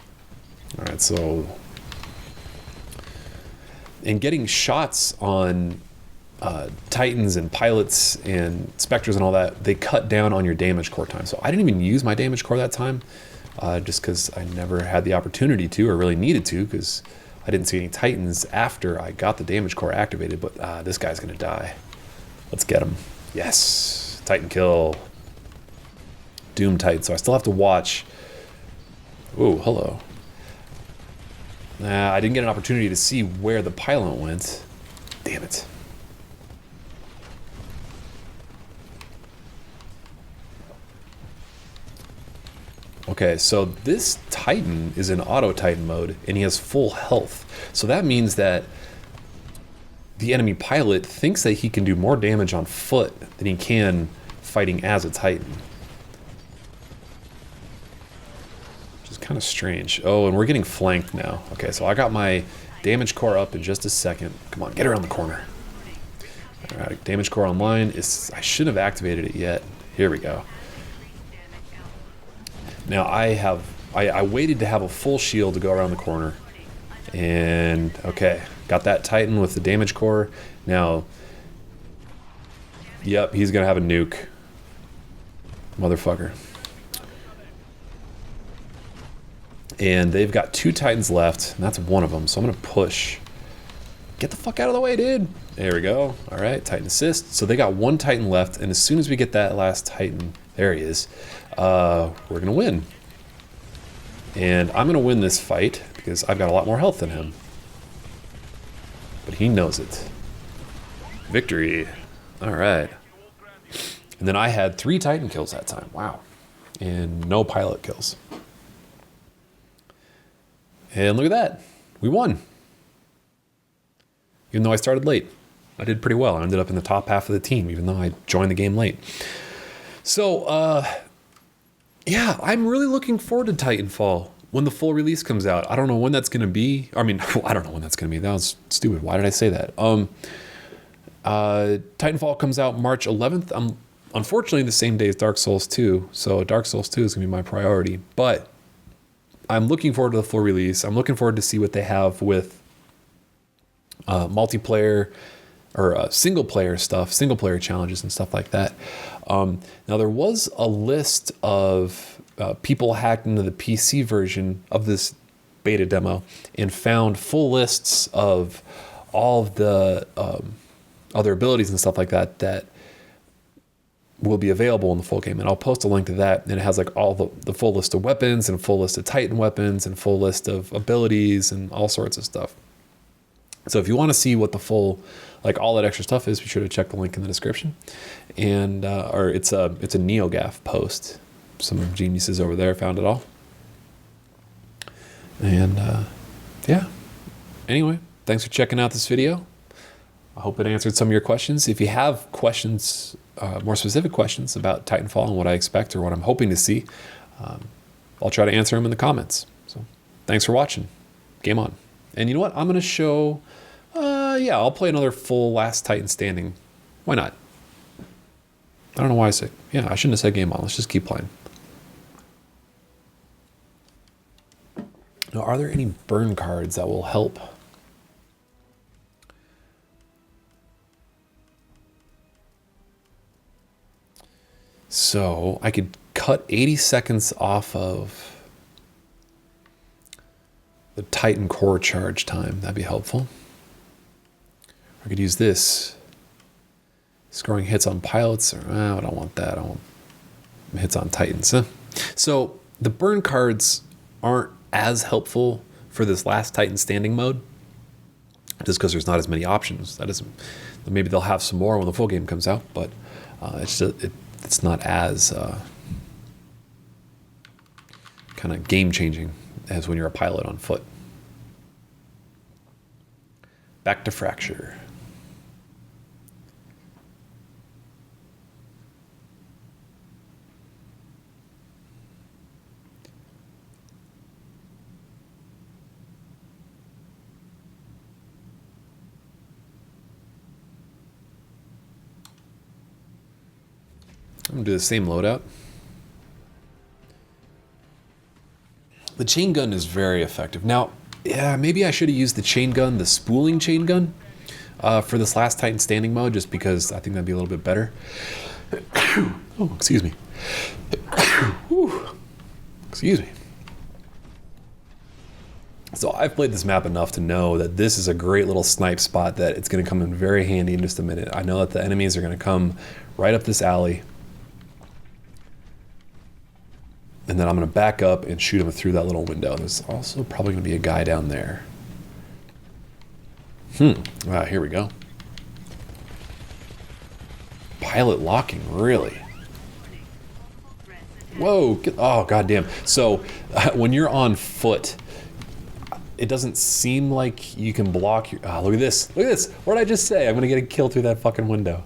All right, so in getting shots on Titans and pilots and specters and all that, they cut down on your damage core time. So I didn't even use my damage core that time, just because I never had the opportunity to or really needed to, because I didn't see any Titans after I got the damage core activated. But this guy's gonna die. Let's get him. Yes, Titan kill. Doom Titan. So I still have to watch. Oh, hello. I didn't get an opportunity to see where the pilot went. Damn it. Okay, so this Titan is in auto Titan mode and he has full health. So that means that the enemy pilot thinks that he can do more damage on foot than he can fighting as a Titan. Which is kind of strange. Oh, and we're getting flanked now. Okay, so I got my damage core up in just a second. Come on, get around the corner. All right, damage core online. I shouldn't have activated it yet. Here we go. Now I waited to have a full shield to go around the corner. And okay, got that Titan with the damage core. Now, yep, he's gonna have a nuke. Motherfucker. And they've got 2 Titans left, and that's one of them. So I'm gonna push. Get the fuck out of the way, dude. There we go. All right, Titan assist. So they got 1 Titan left, and as soon as we get that last Titan, there he is, we're gonna win. And I'm gonna win this fight because I've got a lot more health than him. But he knows it. Victory. All right. And then I had 3 Titan kills that time. Wow. And no pilot kills. And look at that. we won. Even though I started late. I did pretty well. I ended up in the top half of the team, even though I joined the game late. So, yeah, I'm really looking forward to Titanfall when the full release comes out. I don't know when that's going to be. I mean, I don't know when that's going to be. That was stupid. Why did I say that? Titanfall comes out March 11th. I'm unfortunately the same day as Dark Souls 2. So Dark Souls 2 is going to be my priority. But I'm looking forward to the full release. I'm looking forward to see what they have with multiplayer or single player stuff, single player challenges and stuff like that. Now there was a list of people hacked into the PC version of this beta demo and found full lists of all of the other abilities and stuff like that that will be available in the full game. And I'll post a link to that. And it has like all the full list of weapons and full list of Titan weapons and full list of abilities and all sorts of stuff. So if you want to see what the full, like all that extra stuff is, be sure to check the link in the description. And or it's a NeoGAF post. Some geniuses over there found it all. And yeah. Anyway, thanks for checking out this video. I hope it answered some of your questions. If you have questions, more specific questions about Titanfall and what I expect or what I'm hoping to see, I'll try to answer them in the comments. So thanks for watching. Game on. And you know what? I'm going to show... yeah, I'll play another full Last Titan Standing. Why not? I don't know why I said... Yeah, I shouldn't have said game on. Let's just keep playing. Now, are there any burn cards that will help? So, I could cut 80 seconds off of the Titan core charge time. That'd be helpful. I could use this. Scoring hits on pilots. Or, I don't want that. I want hits on Titans. Huh? So the burn cards aren't as helpful for this Last Titan Standing mode, just because there's not as many options. That isn't. Maybe they'll have some more when the full game comes out, but it's not as kind of game changing as when you're a pilot on foot. Back to Fracture. I'm going to do the same loadout. The chain gun is very effective. Now, yeah, maybe I should have used the chain gun, the spooling chain gun, for this Last Titan Standing mode, just because I think that'd be a little bit better. Oh, excuse me. Excuse me. So I've played this map enough to know that this is a great little snipe spot that it's going to come in very handy in just a minute. I know that the enemies are going to come right up this alley. And then I'm going to back up and shoot him through that little window. There's also probably going to be a guy down there. Here we go. Pilot locking, really? Whoa. Oh, goddamn. So when you're on foot, it doesn't seem like you can block your... look at this. Look at this. What did I just say? I'm going to get a kill through that fucking window.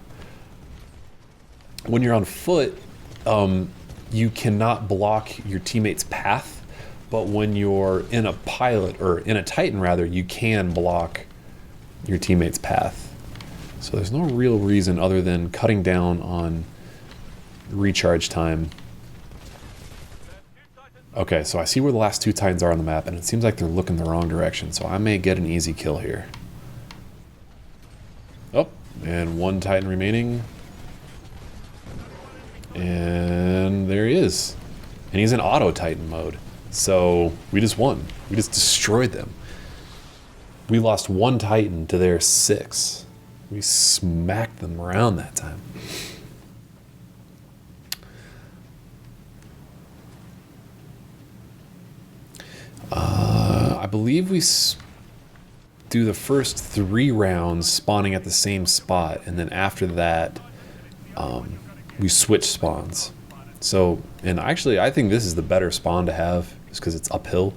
When you're on foot... you cannot block your teammate's path, but when you're in a pilot, or in a Titan rather, you can block your teammate's path. So there's no real reason other than cutting down on recharge time. Okay, so I see where the last two Titans are on the map, and it seems like they're looking the wrong direction, so I may get an easy kill here. Oh, and one Titan remaining. And there he is. And he's in auto Titan mode. So we just won. We just destroyed them. We lost one Titan to their 6. We smacked them around that time. I believe we do the first 3 rounds spawning at the same spot. And then after that... we switch spawns. So, and actually I think this is the better spawn to have, just because it's uphill,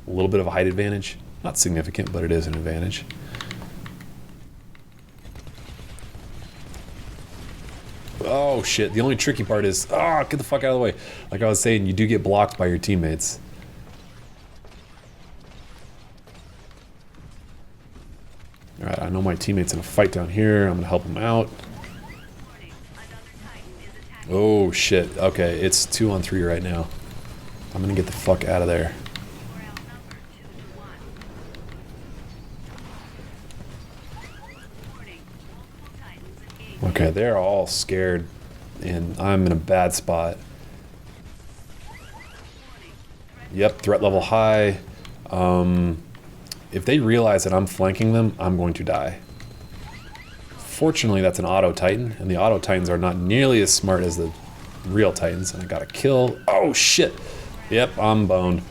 a little bit of a height advantage. Not significant, but it is an advantage. Oh shit, the only tricky part is, get the fuck out of the way. Like I was saying, you do get blocked by your teammates. Alright, I know my teammate's in a fight down here. I'm gonna help him out. Oh shit, okay, it's 2 on 3 right now. I'm gonna get the fuck out of there. Okay, they're all scared, and I'm in a bad spot. Yep, threat level high. If they realize that I'm flanking them, I'm going to die. Fortunately, that's an auto Titan, and the auto Titans are not nearly as smart as the real Titans, and I got a kill. Oh shit! Yep, I'm boned.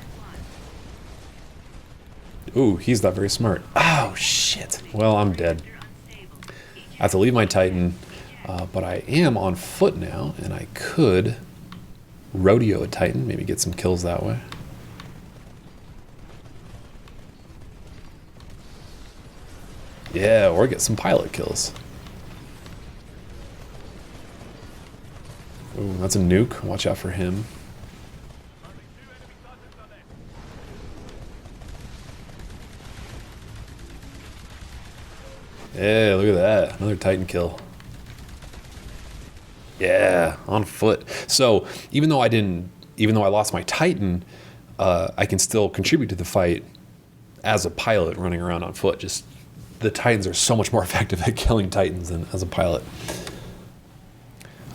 Ooh, he's not very smart. Oh shit! Well, I'm dead. I have to leave my Titan, but I am on foot now, and I could rodeo a Titan, maybe get some kills that way. Yeah, or get some pilot kills. Ooh, that's a nuke. Watch out for him. Yeah, look at that. Another Titan kill. Yeah, on foot. So, even though I lost my Titan, I can still contribute to the fight as a pilot running around on foot. Just the Titans are so much more effective at killing Titans than as a pilot.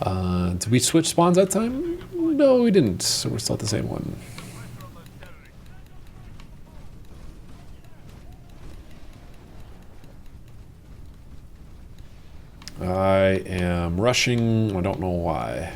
Did we switch spawns that time? No, we didn't. So we're still at the same one. I am rushing. I don't know why.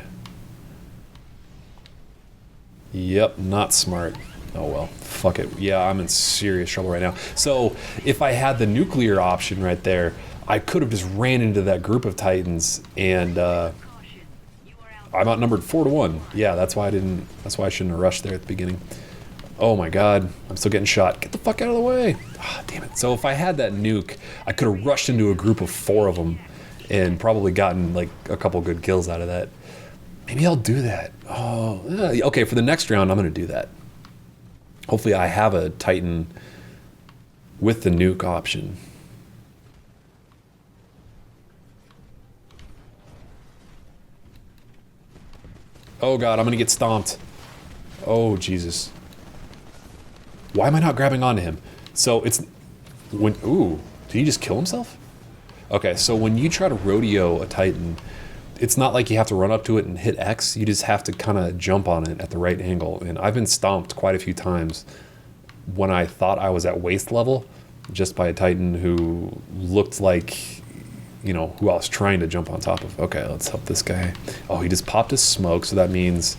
Yep, not smart. Oh well, fuck it. Yeah, I'm in serious trouble right now. So if I had the nuclear option right there, I could have just ran into that group of Titans, and I'm outnumbered 4-1. Yeah, that's why I shouldn't have rushed there at the beginning. Oh my god, I'm still getting shot. Get the fuck out of the way. Ah, damn it. So if I had that nuke, I could have rushed into a group of 4 of them and probably gotten like a couple good kills out of that. Maybe I'll do that. Oh, okay, for the next round, I'm going to do that. Hopefully I have a Titan with the nuke option. Oh god, I'm going to get stomped. Oh, Jesus. Why am I not grabbing onto him? So it's... Ooh, did he just kill himself? Okay, so when you try to rodeo a Titan, it's not like you have to run up to it and hit X. You just have to kind of jump on it at the right angle. And I've been stomped quite a few times when I thought I was at waist level just by a Titan who looked like, you know, who I was trying to jump on top of. Okay, let's help this guy. Oh, he just popped his smoke, so that means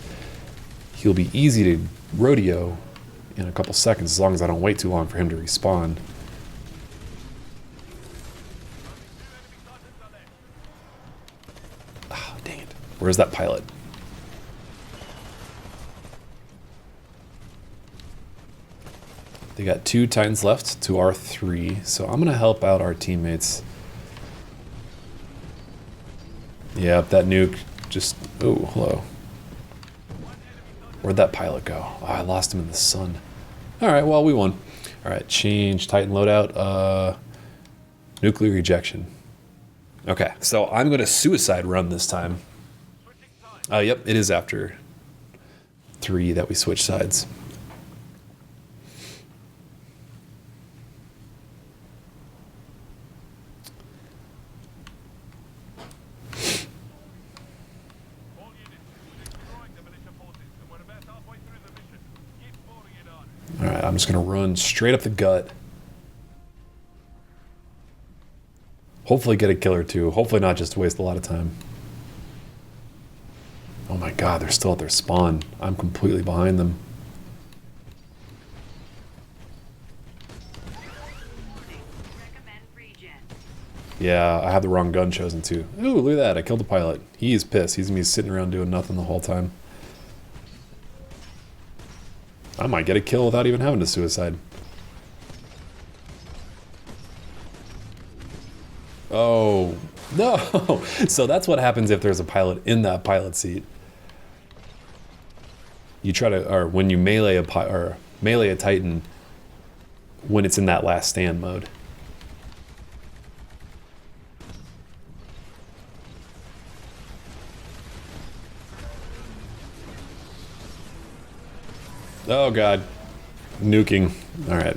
he'll be easy to rodeo in a couple seconds as long as I don't wait too long for him to respawn. Oh, dang it. Where's that pilot? They got 2 Titans left to our 3, so I'm going to help out our teammates. Yep, that nuke just... Oh, hello. Where'd that pilot go? Oh, I lost him in the sun. Alright, well, we won. Alright, change Titan loadout. Nuclear ejection. Okay, so I'm going to suicide run this time. Yep, it is after 3 that we switch sides. Alright, I'm just going to run straight up the gut. Hopefully get a kill or 2. Hopefully not just waste a lot of time. Oh my god, they're still at their spawn. I'm completely behind them. Yeah, I had the wrong gun chosen too. Ooh, look at that, I killed the pilot. He is pissed. He's going to be sitting around doing nothing the whole time. I might get a kill without even having to suicide. Oh, no. So that's what happens if there's a pilot in that pilot seat. You try to, or when you melee a Titan when it's in that last stand mode. Oh god. Nuking. Alright.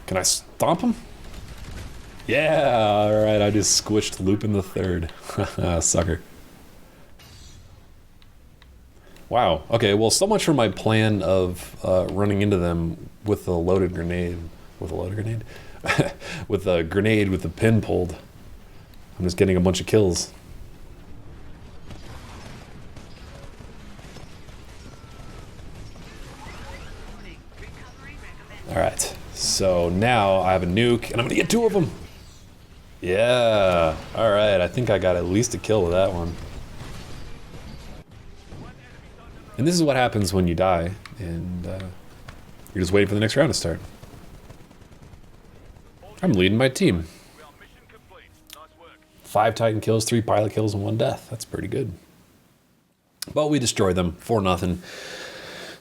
Can I stomp him? Yeah, alright, I just squished Lupin the Third. Sucker. Wow, okay, well, so much for my plan of running into them with a loaded grenade. With a loaded grenade? With a grenade with the pin pulled. I'm just getting a bunch of kills. Alright, so now I have a nuke, and I'm gonna get 2 of them! Yeah, alright, I think I got at least a kill with that one. And this is what happens when you die, and you're just waiting for the next round to start. I'm leading my team. 5 Titan kills, 3 pilot kills, and 1 death. That's pretty good. But we destroyed them, 4-0.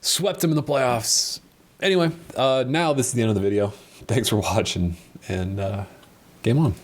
Swept them in the playoffs. Anyway, now this is the end of the video. Thanks for watching, and game on.